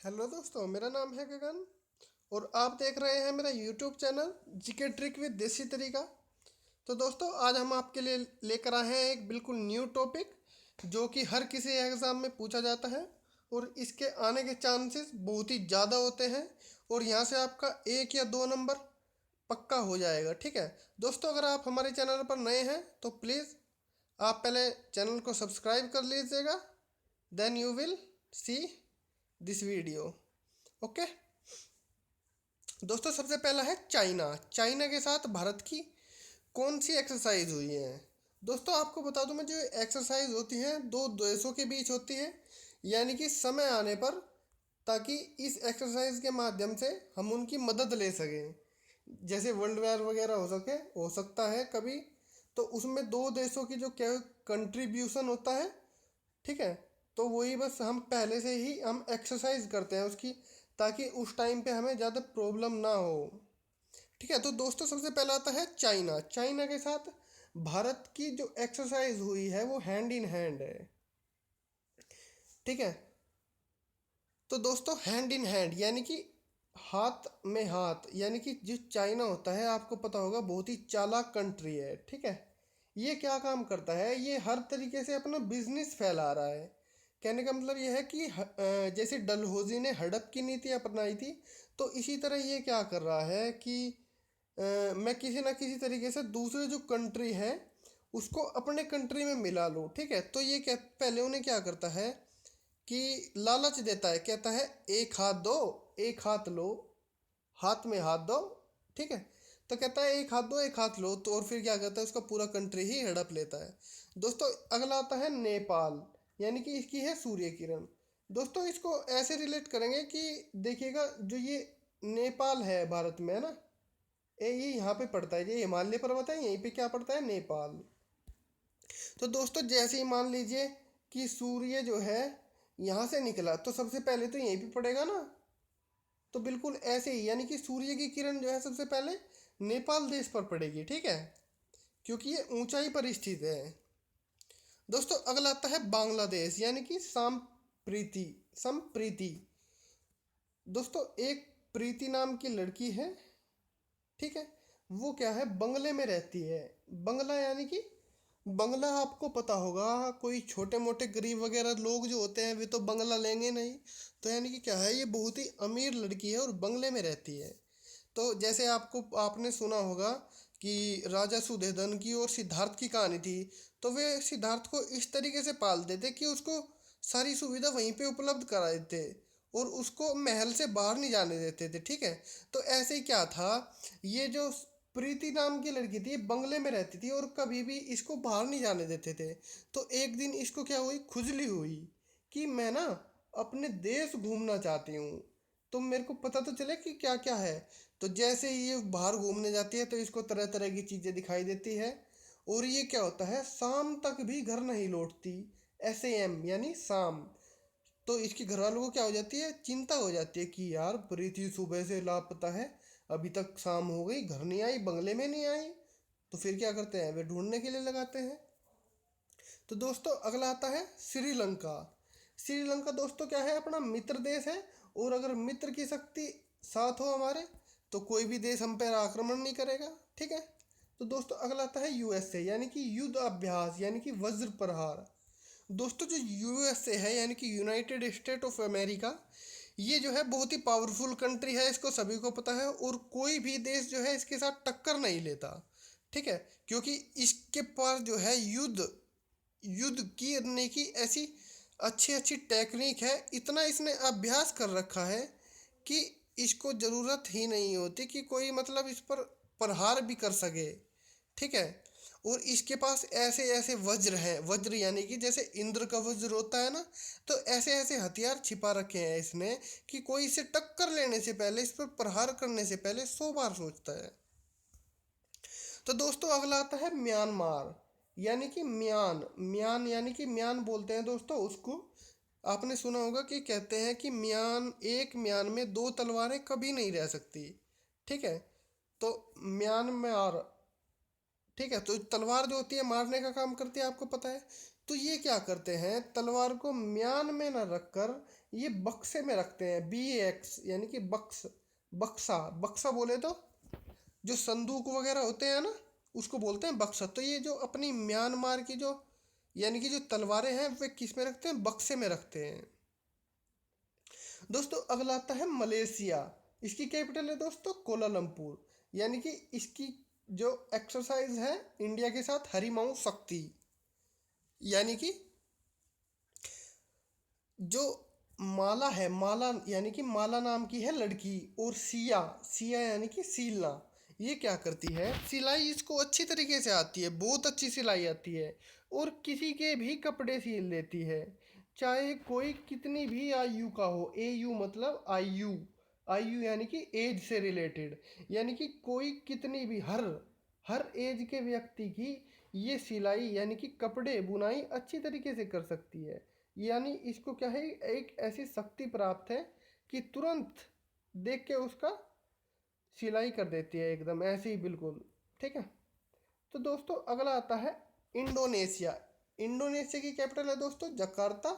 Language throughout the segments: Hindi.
हेलो दोस्तों, मेरा नाम है गगन और आप देख रहे हैं मेरा YouTube channel GK trick with देसी तरीका। तो दोस्तों, आज हम आपके लिए लेकर आए हैं एक बिल्कुल न्यू टॉपिक जो कि हर किसी एग्ज़ाम में पूछा जाता है और इसके आने के चांसेस बहुत ही ज़्यादा होते हैं और यहाँ से आपका 1 या 2 नंबर पक्का हो जाएगा। ठीक है दोस्तों, अगर आप हमारे चैनल पर नए हैं तो प्लीज़ आप पहले चैनल को सब्सक्राइब कर लीजिएगा, then you will see this video. Okay दोस्तों, सबसे पहला है चाइना। चाइना के साथ भारत की कौन सी एक्सरसाइज हुई है? दोस्तों, आपको बता दूं मैं, जो एक्सरसाइज होती है दो देशों के बीच होती है, यानी कि समय आने पर, ताकि इस एक्सरसाइज के माध्यम से हम उनकी मदद ले सकें। जैसे वर्ल्ड वार वगैरह हो सकता है कभी, तो उसमें दो देशों की जो क्या कंट्रीब्यूशन होता है, ठीक है, तो वही बस हम पहले से ही हम एक्सरसाइज करते हैं उसकी, ताकि उस टाइम पे हमें ज़्यादा प्रॉब्लम ना हो। ठीक है, तो दोस्तों सबसे पहला आता है चाइना। चाइना के साथ भारत की जो एक्सरसाइज हुई है वो हैंड इन हैंड है। ठीक है, तो दोस्तों हैंड इन हैंड यानी कि हाथ में हाथ, यानी कि जो चाइना होता है, आपको पता होगा, बहुत ही चालाक कंट्री है। ठीक है, ये क्या काम करता है, ये हर तरीके से अपना बिजनेस फैला रहा है। कहने का मतलब ये है कि जैसे डलहौजी ने हड़प की नीति अपनाई थी, तो इसी तरह ये क्या कर रहा है कि मैं किसी ना किसी तरीके से दूसरे जो कंट्री है उसको अपने कंट्री में मिला लूँ। ठीक है, तो ये क्या, पहले उन्हें क्या करता है कि लालच देता है, कहता है एक हाथ दो, एक हाथ लो, हाथ में हाथ दो। ठीक है, तो कहता है एक हाथ दो एक हाथ लो, तो और फिर क्या करता है, उसका पूरा कंट्री ही हड़प लेता है। दोस्तों अगला आता है नेपाल, यानी कि इसकी है सूर्य किरण। दोस्तों इसको ऐसे रिलेट करेंगे कि देखिएगा, जो ये नेपाल है भारत में, है ना, ये यहाँ पे पड़ता है, ये हिमालय पर्वत है, यहीं पे क्या पड़ता है, नेपाल। तो दोस्तों जैसे ही मान लीजिए कि सूर्य जो है यहाँ से निकला, तो सबसे पहले तो यहीं पे पड़ेगा ना। तो बिल्कुल ऐसे ही, यानी कि सूर्य की किरण जो है सबसे पहले नेपाल देश पर पड़ेगी। ठीक है, क्योंकि ये ऊंचाई पर स्थित है। दोस्तों अगला आता है बांग्लादेश, यानी कि संप्रीति। संप्रीति दोस्तों, एक प्रीति नाम की लड़की है। ठीक है, वो क्या है, बंगले में रहती है। बंगला यानी कि बंगला आपको पता होगा, कोई छोटे मोटे गरीब वगैरह लोग जो होते हैं वे तो बंगला लेंगे नहीं। तो यानी कि क्या है, ये बहुत ही अमीर लड़की है और बंगले में रहती है। तो जैसे आपने सुना होगा कि राजा सुधेधन की और सिद्धार्थ की कहानी थी, तो वे सिद्धार्थ को इस तरीके से पालते थे कि उसको सारी सुविधा वहीं पे उपलब्ध करा देते और उसको महल से बाहर नहीं जाने देते थे। ठीक है, तो ऐसे ही क्या था, ये जो प्रीति नाम की लड़की थी, बंगले में रहती थी और कभी भी इसको बाहर नहीं जाने देते थे। तो एक दिन इसको क्या हुई, खुजली हुई कि मैं ना अपने देश घूमना चाहती हूँ, तो मेरे को पता तो चले कि क्या क्या है। तो जैसे ही ये बाहर घूमने जाती है तो इसको तरह तरह की चीज़ें दिखाई देती है और ये क्या होता है, शाम तक भी घर नहीं लौटती। SAM यानी शाम। तो इसके घर वालों को क्या हो जाती है, चिंता हो जाती है कि यार प्रीति सुबह से लापता है, अभी तक शाम हो गई, घर नहीं आई, बंगले में नहीं आई। तो फिर क्या करते हैं, वे ढूंढने के लिए लगाते हैं। तो दोस्तों अगला आता है श्रीलंका। श्रीलंका दोस्तों क्या है, अपना मित्र देश है और अगर मित्र की शक्ति साथ हो हमारे, तो कोई भी देश हम पर आक्रमण नहीं करेगा। ठीक है, तो दोस्तों अगला आता है USA, यानी कि युद्ध अभ्यास, यानी कि वज्र प्रहार। दोस्तों जो USA है, यानी कि यूनाइटेड स्टेट ऑफ अमेरिका, ये जो है बहुत ही पावरफुल कंट्री है, इसको सभी को पता है और कोई भी देश जो है इसके साथ टक्कर नहीं लेता। ठीक है, क्योंकि इसके पास जो है युद्ध युद्ध करने की ऐसी अच्छी अच्छी टेक्निक है, इतना इसने अभ्यास कर रखा है कि इसको ज़रूरत ही नहीं होती कि कोई मतलब इस पर प्रहार भी कर सके। ठीक है, और इसके पास ऐसे ऐसे वज्र हैं, वज्र यानी कि जैसे इंद्र का वज्र होता है ना, तो ऐसे ऐसे हथियार छिपा रखे हैं इसने कि कोई इसे टक्कर लेने से पहले, इस पर प्रहार करने से पहले 100 बार सोचता है। तो दोस्तों अगला आता है म्यांमार, यानी कि म्यान। म्यान यानी कि म्यान बोलते हैं दोस्तों उसको। आपने सुना होगा कि कहते हैं कि म्यान, एक म्यान में दो तलवारें कभी नहीं रह सकती। ठीक है, तो म्यांमार, ठीक है, तो तलवार जो होती है मारने का काम करती है, आपको पता है। तो ये क्या करते हैं, तलवार को म्यान में न रखकर ये बक्से में रखते हैं, BX यानी कि बक्सा बक्सा बोले तो जो संदूक वगैरह होते हैं ना, उसको बोलते हैं बक्सा। तो ये जो अपनी म्यांमार की जो यानी कि जो तलवारें हैं वे किस में रखते हैं, बक्से में रखते हैं। दोस्तों अगला आता है मलेशिया। इसकी कैपिटल है दोस्तों कोलालमपुर। यानी कि इसकी जो एक्सरसाइज है इंडिया के साथ हरिमाऊ शक्ति, यानी कि जो माला है, माला यानी कि माला नाम की है लड़की, और सिया सिया यानी कि सीलना, ये क्या करती है, सिलाई इसको अच्छी तरीके से आती है, बहुत अच्छी सिलाई आती है, और किसी के भी कपड़े सिल देती है, चाहे कोई कितनी भी आयु का हो। AU मतलब आयु, आयु यानी कि एज से रिलेटेड, यानी कि कोई कितनी भी हर एज के व्यक्ति की ये सिलाई यानी कि कपड़े बुनाई अच्छी तरीके से कर सकती है। यानी इसको क्या है, एक ऐसी शक्ति प्राप्त है कि तुरंत देख के उसका सिलाई कर देती है, एकदम ऐसे ही बिल्कुल। ठीक है। तो दोस्तों अगला आता है इंडोनेशिया। इंडोनेशिया की कैपिटल है दोस्तों जकार्ता,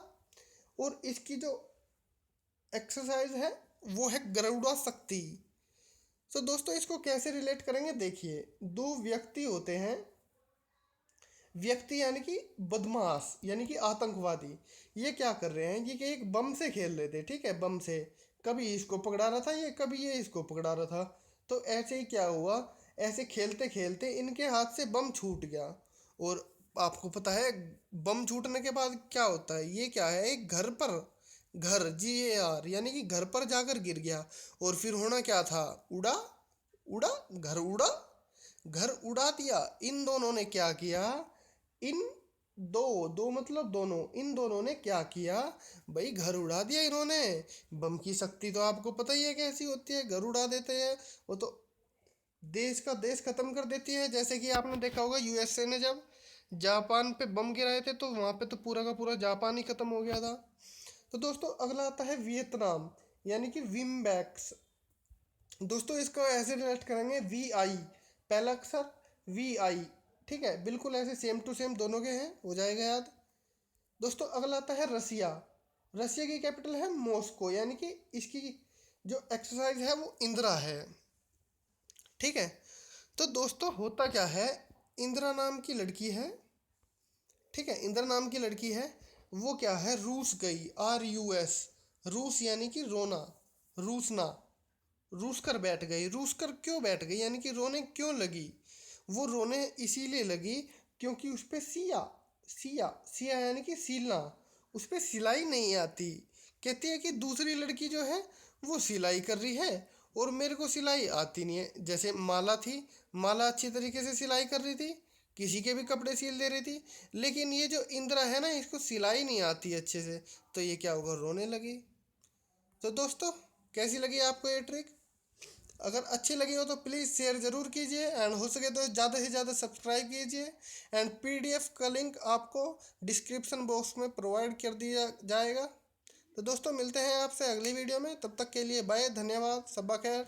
और इसकी जो एक्सरसाइज है वो है गरुड़ा शक्ति। तो दोस्तों इसको कैसे रिलेट करेंगे, देखिए दो व्यक्ति होते हैं, व्यक्ति यानी कि बदमाश यानी कि आतंकवादी, ये क्या कर रहे हैं, ये एक बम से खेल रहे थे। ठीक है, बम से कभी इसको पकड़ा रहा था ये, कभी ये इसको पकड़ा रहा था। तो ऐसे ही क्या हुआ, ऐसे खेलते खेलते इनके हाथ से बम छूट गया। और आपको पता है बम छूटने के बाद क्या होता है, ये क्या है, एक घर पर, घर GAR यानी कि घर पर जाकर गिर गया। और फिर होना क्या था, उड़ा उड़ा घर उड़ा दिया। इन दोनों ने क्या किया, इन दो दो मतलब दोनों, इन दोनों ने क्या किया भाई, घर उड़ा दिया इन्होंने। बम की शक्ति तो आपको पता ही है कैसी होती है, घर उड़ा देते हैं वो तो देश का देश खत्म कर देती है। जैसे कि आपने देखा होगा USA ने जब जापान पे बम गिराए थे तो वहाँ पे तो पूरा का पूरा जापान ही खत्म हो गया था। तो दोस्तों अगला आता है वियतनाम, यानी कि विमबैक्स। दोस्तों इसको ऐसे रिलेट करेंगे VI, पहला अक्षर VI। ठीक है, बिल्कुल ऐसे सेम टू सेम दोनों के हैं, हो जाएगा याद। दोस्तों अगला आता है रसिया। रसिया की कैपिटल है मॉस्को, यानी कि इसकी जो एक्सरसाइज है वो इंदिरा है। ठीक है। तो दोस्तों होता क्या है, इंदिरा नाम की लड़की है। ठीक है, इंदिरा नाम की लड़की है, वो क्या है, रूस गई, RUS, रूस यानी कि रोना, रूसना, रूस कर बैठ गई। रूस कर क्यों बैठ गई, यानी कि रोने क्यों लगी, वो रोने इसीलिए लगी क्योंकि उस पर सिया सिया सिया यानी कि सीलना, उस पर सिलाई नहीं आती। कहती है कि दूसरी लड़की जो है वो सिलाई कर रही है और मेरे को सिलाई आती नहीं है। जैसे माला थी, माला अच्छी तरीके से सिलाई कर रही थी, किसी के भी कपड़े सिल दे रही थी, लेकिन ये जो इंदिरा है ना, इसको सिलाई नहीं आती अच्छे से, तो ये क्या होगा, रोने लगी। तो दोस्तों कैसी लगी आपको ये ट्रिक, अगर अच्छी लगी हो तो प्लीज़ शेयर ज़रूर कीजिए, एंड हो सके तो ज़्यादा से ज़्यादा सब्सक्राइब कीजिए। एंड PDF का लिंक आपको डिस्क्रिप्शन बॉक्स में प्रोवाइड कर दिया जाएगा। तो दोस्तों मिलते हैं आपसे अगली वीडियो में, तब तक के लिए बाय, धन्यवाद, शब्बा खैर।